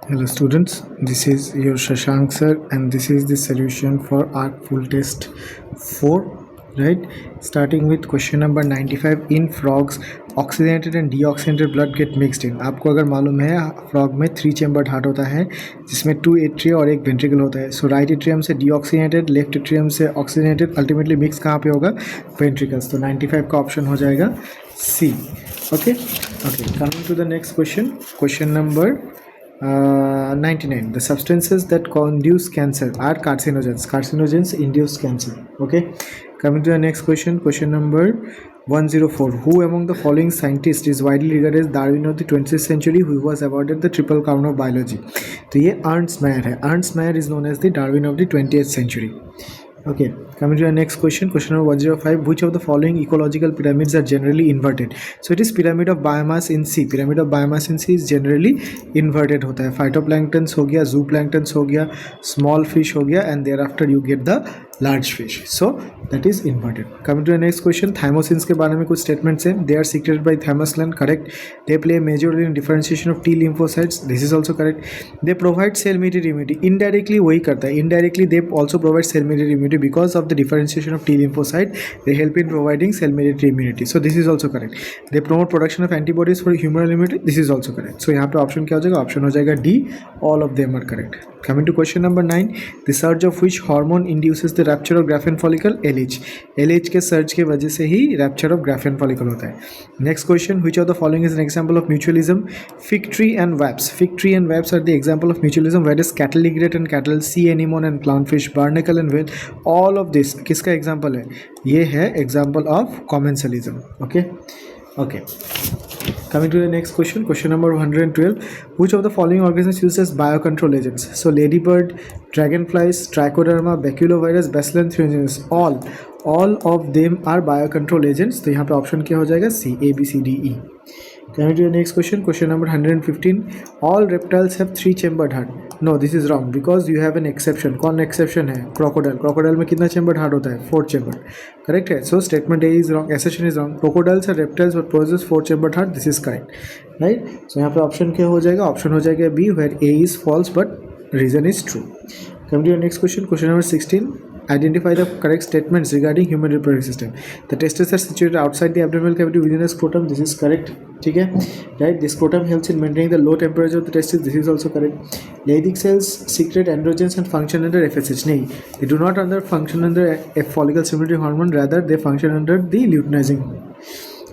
Hello students, this is your Shashank sir and this is the solution for ARC full test 4, right? Starting with question number 95. In frogs, oxygenated and deoxygenated blood get mixed in. आपको अगर मालूम है frog में 3 chambered heart होता है जिसमें 2 atria और एक वेंट्रिकल होता है. सो राइट एट्रियम से डीऑक्सीजनेटेड, लेफ्ट एट्रियम से ऑक्सीजनेटेड, अल्टीमेटली मिक्स कहाँ पे होगा? वेंट्रिकल्स. तो 95 का ऑप्शन हो जाएगा C. Okay, coming to the next question. Question number 99. The substances that induce cancer are carcinogens. Carcinogens induce cancer. Okay, coming to the next question. Question number 104. Who among the following scientists is widely regarded as Darwin of the 20th century who was awarded the triple crown of biology? तो ये Ernst मायर है. Ernst Mayar is known as the Darwin of the 20th century. Okay, coming to the next question. Question number 105. Which of the following ecological pyramids are generally inverted? So it is pyramid of biomass in sea. Pyramid of biomass in sea is generally inverted होता है. Phytoplanktons हो गया, zooplanktons हो गया, small fish हो गया, and thereafter you get the large fish. So that is inverted. Coming to the next question. Thymosin के बारे में कुछ statements हैं. They are secreted by thymus gland. Correct. They play a major role in differentiation of T lymphocytes. This is also correct. They provide cell mediated immunity. Indirectly वही करता है. Indirectly they also provide cell mediated immunity because of the differentiation of T lymphocyte. They help in providing cell mediated immunity. So this is also correct. They promote production of antibodies for humoral immunity. This is also correct. So यहाँ पे option क्या हो जाएगा? Option हो जाएगा D. All of them are correct. Coming to question number 9. The surge of which hormone induces the rupture of Graafian follicle? LH. LH के surge के वजह से ही rupture of Graafian follicle होता है. Next question. Which of the following is an example of mutualism? Fig tree and wasps. Fig tree and wasps are the example of mutualism. Whereas cattle egret and cattle, sea anemone and clownfish, barnacle and whale, all of this किसका example है? ये है example of commensalism. Okay. Coming to the next question. Question number 112. Which of the following organisms uses biocontrol agents? So ladybird, dragonflies, trichoderma, baculovirus, bacillus thuringiensis, all of them are biocontrol agents. तो यहाँ पे option क्या हो जाएगा? C, A, B, C, D, E. Coming to the next question. Question number 115. All reptiles have 3 chambered heart. No, this is wrong because you have an exception. कौन exception है? Crocodile. Crocodile में कितना chambered heart होता है? 4 chambered. Correct है. So statement A is wrong. Assertion is wrong. Crocodiles are reptiles but possess 4 chambered heart. This is correct. Right? So यहाँ पे option क्या हो जाएगा? Option हो जाएगा B where A is false but reason is true. Coming to the next question. Question number 16. Identify the correct statements regarding human reproductive system. The testes are situated outside the abdominal cavity within the scrotum. This is correct. ठीक है, right? The scrotum helps in maintaining the low temperature of the testes. This is also correct. Leydig cells secrete androgens and function under FSH. नहीं, they do not function under a follicle stimulating hormone. Rather, they function under the luteinizing hormone.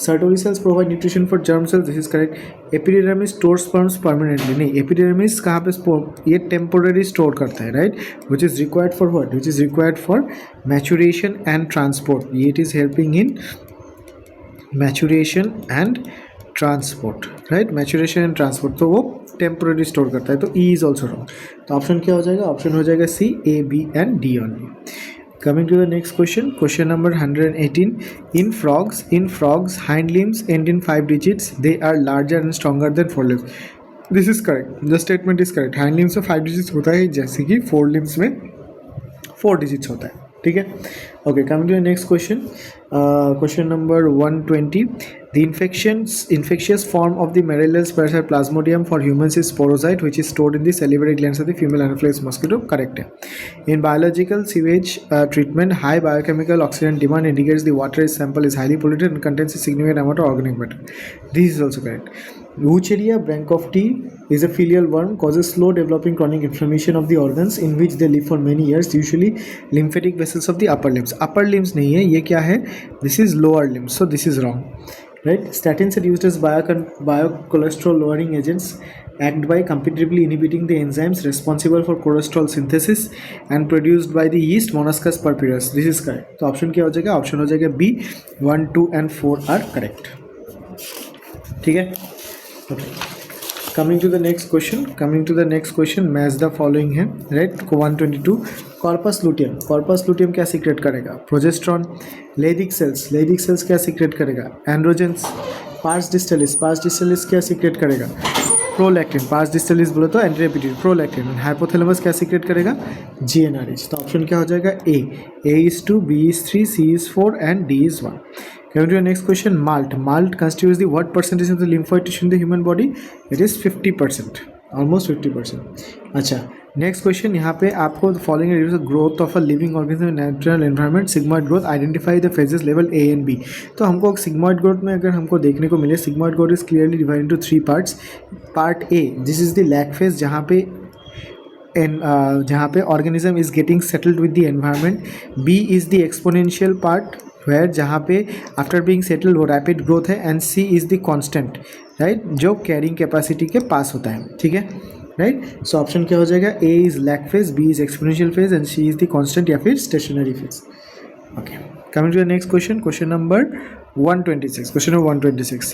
Sertoli cells provide nutrition for germ cells. This is correct. Epidermis stores sperms permanently. नहीं, epidermis कहाँ पे ये temporary store करता है, right? Which is required for what? Which is required for maturation and transport. It is helping in maturation and transport, right? Maturation and transport. तो वो temporary store करता है. तो E is also wrong. तो option क्या हो जाएगा? Option हो जाएगा C, A, B and D only. Coming to the next question. Question number 118. In frogs, hind limbs end in 5 digits. They are larger and stronger than forelimbs. This is correct. The statement is correct. Hind limbs में 5 digits होता है जैसे कि forelimbs में 4 digits होता है. ठीक है. Okay, coming to the next question. Question number 120. The infectious form of the Marillus parasite Plasmodium for humans is sporocyte, which is stored in the salivary glands of the female Anopheles mosquito. Correct. In biological sewage treatment, high biochemical oxygen demand indicates the water sample is highly polluted and contains a significant amount of organic matter. This is also correct. Wucheria branchofti is a filial worm, causes slow developing chronic inflammation of the organs in which they live for many years, usually lymphatic vessels of the upper limbs. Upper limbs नहीं है, ये क्या है? This is lower limbs, so this is wrong. Right? Statins are used as biocholesterol lowering agents, act by competitively inhibiting the enzymes responsible for cholesterol synthesis and produced by the yeast Monococcus purpurus. This is correct. तो option क्या हो जाएगा? Option हो जाएगा B. 1, 2 and 4 are correct. ठीक है. Okay. Coming to the next question. Match the following है, right? 122. Corpus luteum क्या सीक्रेट करेगा? प्रोजेस्ट्रॉन. Leydig cells क्या सीक्रेट करेगा? एंड्रोजेंस. Pars distalis क्या सीक्रेट करेगा? प्रोलैक्टिन. Pars distalis बोले तो एंटीरियर पिट्यूटरी, प्रोलैक्टिन. हाइपोथैलेमस क्या सीक्रेट करेगा? GnRH. तो ऑप्शन क्या हो जाएगा? A is 2, B is 3, C is 4 and D is 1. Coming to the next question. Malt constitutes the what percentage of the lymphoid tissue in the human body? It is 50%. Almost 50%। अच्छा, next question यहाँ पे आपको following growth of a living organism in natural environment, sigmoid growth, identify the phases level A and B. तो हमको sigmoid growth में अगर हमको देखने को मिले, sigmoid growth is clearly divide into 3 parts. Part A, this is the lag phase, जहाँ पे organism is getting settled with the environment. B is the exponential part where जहाँ पे आफ्टर बीइंग सेटल्ड वो रैपिड ग्रोथ है। And C is the constant, right, जो carrying capacity के पास होता है, ठीक है, राइट। सो ऑप्शन क्या हो जाएगा, A is lag phase, B is exponential phase and C is the constant या फिर stationary phase. Okay, coming to the next question, question number 126. Question number 126.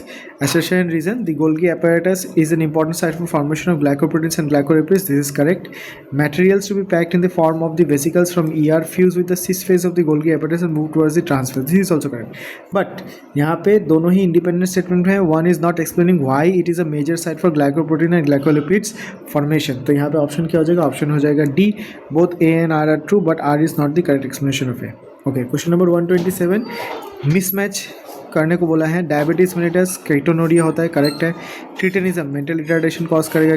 Assertion and reason: the Golgi apparatus is an important site for formation of glycoproteins and glycolipids. This is correct. Materials to be packed in the form of the vesicles from ER fuse with the cis phase of the Golgi apparatus and move towards the transfer. This is also correct. But यहाँ पे दोनों ही independent statement है. One is not explaining why it is a major site for glycoprotein and glycolipids formation. तो यहाँ पे option क्या हो जाएगा? Option हो जाएगा D. Both A and R are true, but R is not the correct explanation of A. Okay, question number 127, mismatch करने को बोला है। डायबिटीज मेलिटस केटोनोरिया होता है, करेक्ट है। क्रिटेनिज्म मेंटल रिटार्डेशन कॉज करेगा,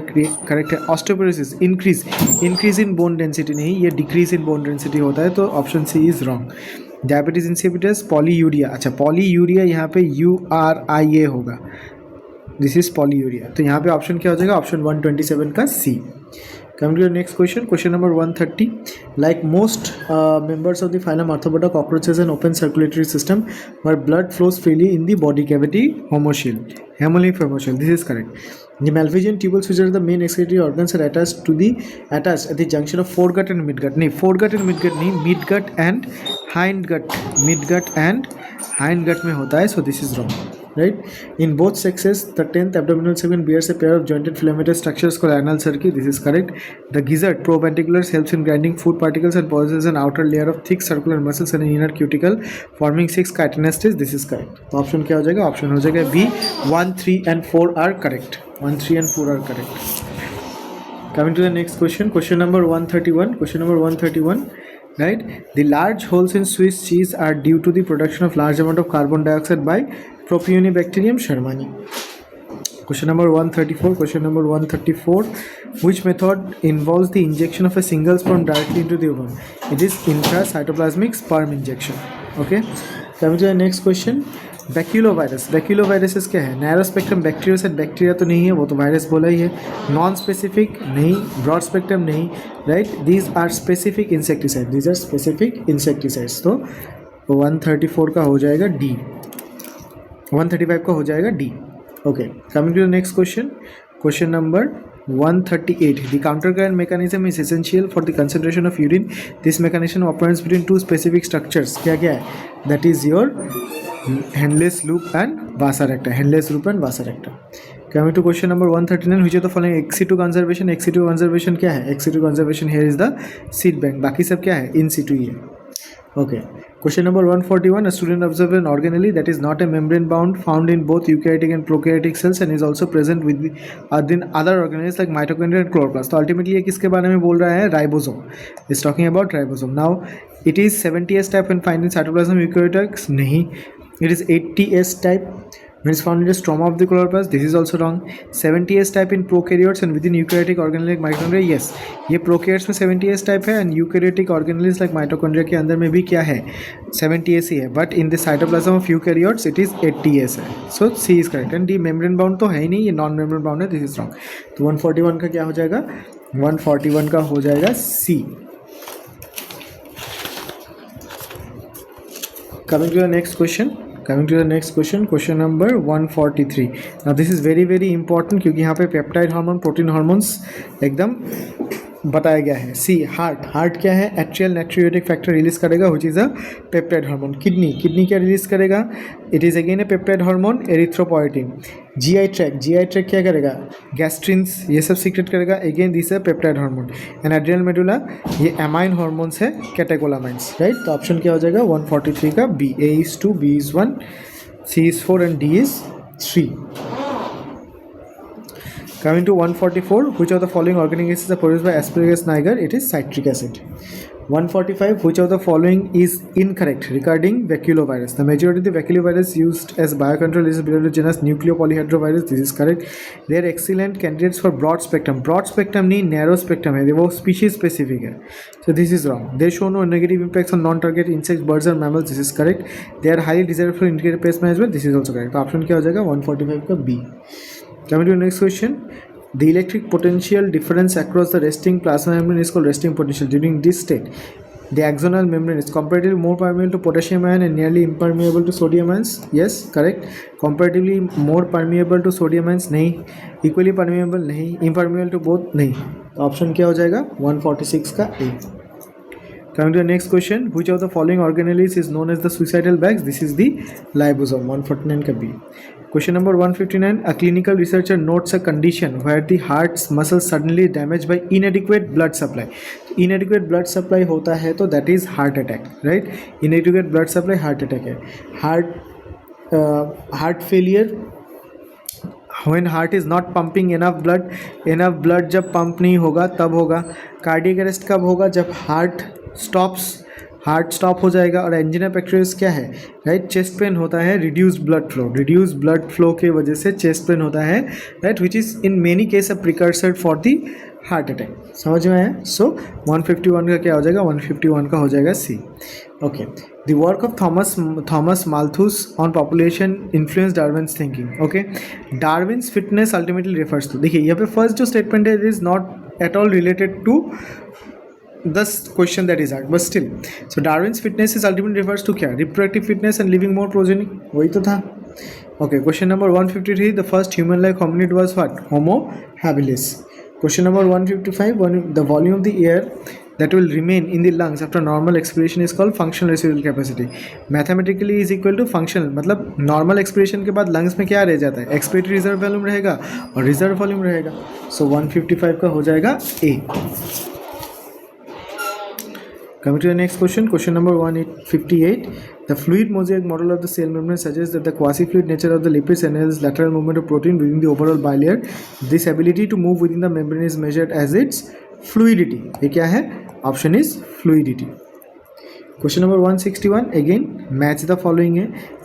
करेक्ट है। Osteoporosis increase in bone density, नहीं, ये डिक्रीज इन बोन डेंसिटी होता है, तो option C is wrong. Diabetes insipidus, polyuria, अच्छा पॉलीयूरिया यहाँ पे URIA होगा, दिस इज पॉलीयूरिया, तो यहाँ पे ऑप्शन क्या हो जाएगा? ऑप्शन 127 का सी। Coming to the next question, question number 130. Like most members of the phylum Arthropoda, cockroach has an open circulatory system where blood flows freely in the body cavity. Hemolymph hemocoel. This is correct. The Malpighian tubules, which are the main excretory organs, are attached at the junction of foregut and midgut. नहीं, foregut and midgut नहीं, midgut and hindgut. Midgut and hindgut में होता है, so this is wrong. Right? In both sexes, the 10th abdominal segment bears a pair of jointed filamentous structures called anal cerci. This is correct. The gizzard, proventriculars, helps in grinding food particles and possesses an outer layer of thick circular muscles and an inner cuticle forming 6 chitinasties. This is correct. तो option क्या हो जाएगा? Option हो जाएगा B. 1, 3 and 4 are correct. 1, 3 and 4 are correct. Coming to the next question, question number 131. Question number 131. Right? The large holes in Swiss cheese are due to the production of large amount of carbon dioxide by Propionibacterium shermani. Question number 134. Question number 134. Which method involves the injection of a single sperm directly into the ovum? It is intracytoplasmic sperm injection. Okay. Coming to the next question. Baculovirus क्या है? Narrow spectrum bacteriocide, bacteria तो नहीं है, वो तो virus बोला ही है। नॉन स्पेसिफिक नहीं, ब्रॉड स्पेक्ट्रम नहीं, right. These are specific insecticide, these are specific insecticides. तो 134 का हो जाएगा डी, 135 का हो जाएगा D. Okay, coming to the next question, question number 138. The countercurrent mechanism is essential for the concentration of urine. This mechanism operates between two specific structures. क्या क्या है? That is your Henle's loop and vasa recta. Henle's loop and vasa recta. Coming to question number 139. Which of the following ex situ conservation? Ex situ conservation क्या है? Ex situ conservation here is the seed bank. बाकी सब क्या है? In situ ही है. Okay. Question number 141. A student observed an organelle that is not a membrane bound, found in both eukaryotic and prokaryotic cells and is also present with the other organelles like mitochondria and chloroplast. तो ultimately ये किसके बारे में बोल रहा है? Ribosome. It's talking about ribosome. Now it is 70S type when found in cytoplasm eukaryotics. नहीं. It is 80S type when it's found in the stroma of the chloroplast. This is also wrong. 70S type in prokaryotes and within eukaryotic organelles like mitochondria. Yes, ये prokaryotes में 70S type है and eukaryotic organelles like mitochondria के अंदर में भी क्या है? 70S ही है. But in the cytoplasm of eukaryotes it is 80S है. So C is correct. And D membrane bound तो है ही नहीं, ये non membrane bound है. This is wrong. तो 141 का क्या हो जाएगा? 141 का हो जाएगा C. Coming to the next question. Question number 143. Now this is very very important क्योंकि यहाँ पे पेप्टाइड हार्मोन, प्रोटीन हार्मोन्स एकदम बताया गया है। सी, हार्ट क्या है? एट्रियल नाइट्रियोटिक फैक्टर रिलीज करेगा, which is a peptide hormone. Kidney क्या रिलीज करेगा? It is again a peptide hormone, erythropoietin. GI tract क्या करेगा? गैस्ट्रिन्स ये सब सीक्रेट करेगा, अगेन दिस है peptide hormone. And adrenal medulla ये एमाइन हार्मोन्स है, कैटेकोलामाइंस, राइट। तो ऑप्शन क्या हो जाएगा? 143 का B. A is 2, B is 1, C is 4 and D is 3. Coming to 144, which of the following organic acids are produced by Aspergillus niger? It is citric acid. 145, which of the following is incorrect regarding baculovirus? The majority of the baculovirus used as biocontrol is belong to genus nucleopolyhedrovirus. This is correct. They are excellent candidates for broad spectrum. Broad spectrum नहीं narrow spectrum है, वो species specific है. So this is wrong. They show no negative impacts on non-target insects, birds or mammals. This is correct. They are highly desirable for integrated pest management. This is also correct. तो option क्या हो जाएगा? 145 का B. Coming to the next question. The electric potential difference across the resting plasma membrane is called resting potential. During this state, the axonal membrane is comparatively more permeable to potassium ion and nearly impermeable to sodium ions. Yes, correct. Comparatively more permeable to sodium ions नहीं, equally permeable नहीं, impermeable to both नहीं. तो option क्या हो जाएगा? 146 का A. Coming to the next question, which of the following organelles is known as the suicidal bags? This is the ribosome. 149 का B. Question number 159. A clinical researcher notes a condition where the heart's muscles suddenly damaged by inadequate blood supply. Inadequate blood supply होता है तो that is heart attack, right? Inadequate blood supply heart attack है. Heart failure. When heart is not pumping enough blood जब pump नहीं होगा तब होगा. Cardiac arrest कब होगा? जब हार्ट स्टॉप हो जाएगा. और एंजिना पेक्टोरिस क्या है, राइट? चेस्ट पेन होता है, रिड्यूस्ड ब्लड फ्लो के वजह से चेस्ट पेन होता है, right, which is in many case a precursor for the heart attack. समझ में आया? सो 151 का क्या हो जाएगा? 151 का हो जाएगा C. Okay. The work of Thomas Malthus on population influence Darwin's thinking. Okay. Darwin's fitness ultimately refers to, देखिए यहाँ पे फर्स्ट जो स्टेटमेंट है it is not at all related to this question that is asked, but still. So Darwin's fitness is ultimately refers to क्या? Reproductive fitness and living more progeny. वही तो था. Okay. Question number 153. The first human-like hominid was what? Homo habilis. Question number 155. The volume of the air that will remain in the lungs after normal expiration is called functional residual capacity. Mathematically is equal to functional, मतलब normal expiration के बाद lungs में क्या रह जाता है? Expiratory reserve volume रहेगा और reserve volume रहेगा. So 155 का हो जाएगा A. Coming to the next question, question number 158. The fluid mosaic model of the cell membrane suggests that the quasi-fluid nature of the lipids enables lateral movement of protein within the overall bilayer. This ability to move within the membrane is measured as its fluidity. ये क्या है? Option is fluidity. Question number 161. Again, match the following.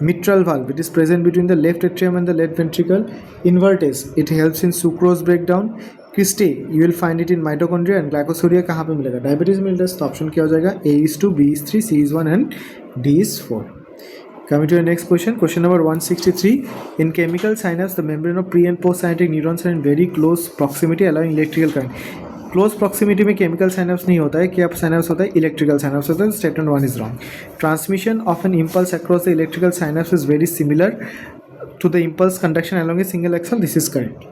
Mitral valve. It is present between the left atrium and the left ventricle. Invertase. It helps in sucrose breakdown. Cristae you will find it in mitochondria and glycosuria कहाँ पे मिलेगा? Diabetes mellitus. तो option क्या हो जाएगा? A is 2, B is 3, C is 1 and D is 4. Coming to the next question, question number 163. In chemical synapse, the membrane of pre and post synaptic neurons are in very close proximity, allowing electrical current. Close proximity में chemical synapse नहीं होता है, क्या synapse होता है? Electrical synapse होता है. Statement 1 is wrong. Transmission of an impulse across the electrical synapse is very similar to the impulse conduction along a single axon. This is correct.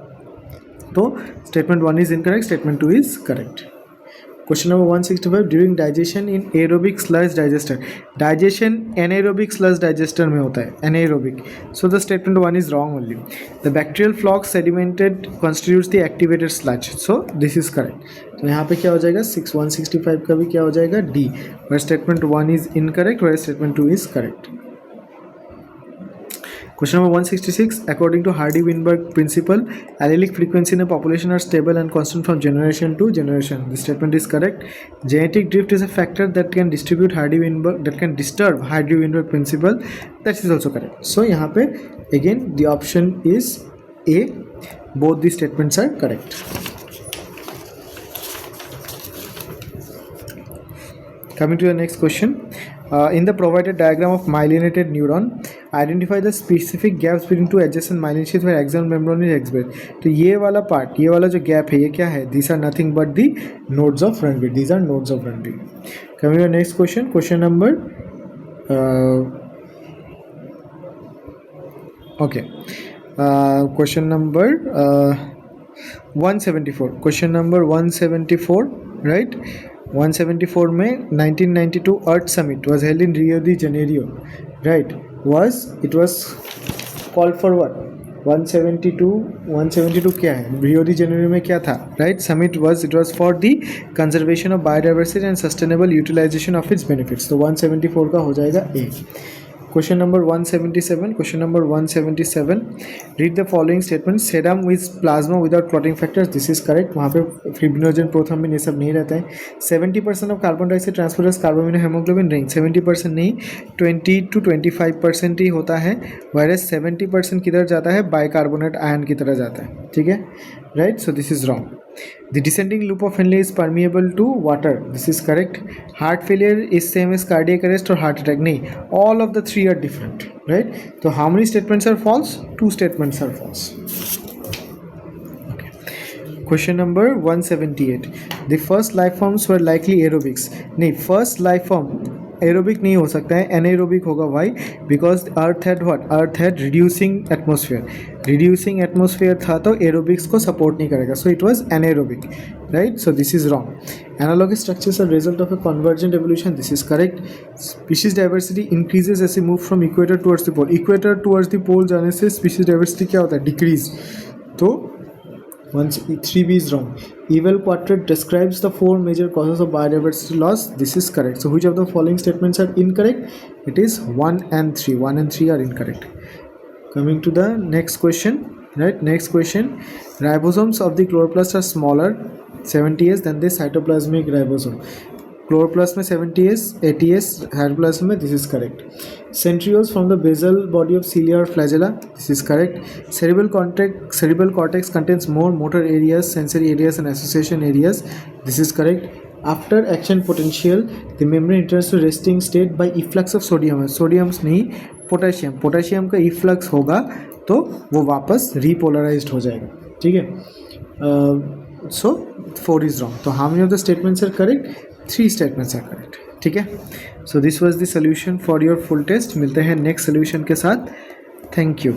तो statement 1 is incorrect, statement 2 is correct. Question number 165. During digestion in aerobic sludge digester. Digestion anaerobic sludge digester में होता है, anaerobic. So the statement 1 is wrong only. The bacterial floc sedimented constitutes the activated sludge. So this is correct. तो यहाँ पे क्या हो जाएगा? 165 का भी क्या हो जाएगा? D. Where statement 1 is incorrect, where statement 2 is correct. Question number 166. According to Hardy-Weinberg principle, allelic frequency in a population are stable and constant from generation to generation. This statement is correct. Genetic drift is a factor that can disturb Hardy-Weinberg principle. That is also correct. So यहाँ पे again the option is A. Both the statements are correct. Coming to the next question. In the provided diagram of myelinated neuron, identify the specific gaps between two adjacent myelin sheaths where axonal membrane is expressed. तो ये वाला part, ये वाला जो gap है, ये क्या है? These are nothing but the nodes of Ranvier. These are nodes of Ranvier. Coming to the next question, question number question number 174. Question number 174, right? 174 में 1992 अर्थ summit was held in Rio de Janeiro, right? It was called for what? 172 क्या है? Rio de Janeiro में क्या था? Right? Summit it was for the conservation of biodiversity and sustainable utilization of its benefits. तो 174 का हो जाएगा A. Question number 177. Question number 177. Read the following statement. Serum with plasma without clotting factors. This is correct. वहाँ पे fibrinogen, prothrombin ये सब नहीं रहता है. 70% of carbon dioxide transporters carbaminohemoglobin ring. 70% नहीं, 20 to 25% ही होता है. Whereas 70% किधर जाता है? Bicarbonate ion की तरह जाता है. ठीक है? Right? So this is wrong. The descending loop of Henle is permeable to water. This is correct. Heart failure is same as cardiac arrest or heart attack. नहीं, all of the three are different, right? So how many statements are false? 2 statements are false. Okay. Question number 178. The first life forms were likely aerobics. नहीं, first life form aerobic नहीं हो सकता है, anaerobic होगा. Why? Because earth had what? Earth had reducing atmosphere. Reducing atmosphere था तो aerobics को support नहीं करेगा. So it was anaerobic, right? So this is wrong. Analogous structures are result of a convergent evolution. This is correct. Species diversity increases as a move from equator towards the pole. Equator towards the pole जाने से species diversity क्या होता है? Decrease. तो 3B is wrong. Ewell Quadrat describes the 4 major causes of biodiversity loss. This is correct. So which of the following statements are incorrect? It is 1 and 3. 1 and 3 are incorrect. Coming to the next question. Right, next question. Ribosomes of the chloroplast are smaller 70S than the cytoplasmic ribosome. Chloroplast में 70S, 80S, hydroplasm में this is correct. Centrioles from the basal body of cilia or flagella. This is correct. Cerebral cortex contains more motor areas, sensory areas, and association areas. This is correct. After action potential, the membrane enters to resting state by efflux of sodium. Sodium नहीं, potassium. Potassium का efflux होगा तो वो वापस repolarized हो जाएगा. ठीक है? So 4 is wrong. तो how many of the statements are correct? 3 statements are correct. ठीक है? So this was the solution for your full test. मिलते हैं next solution के साथ. Thank you.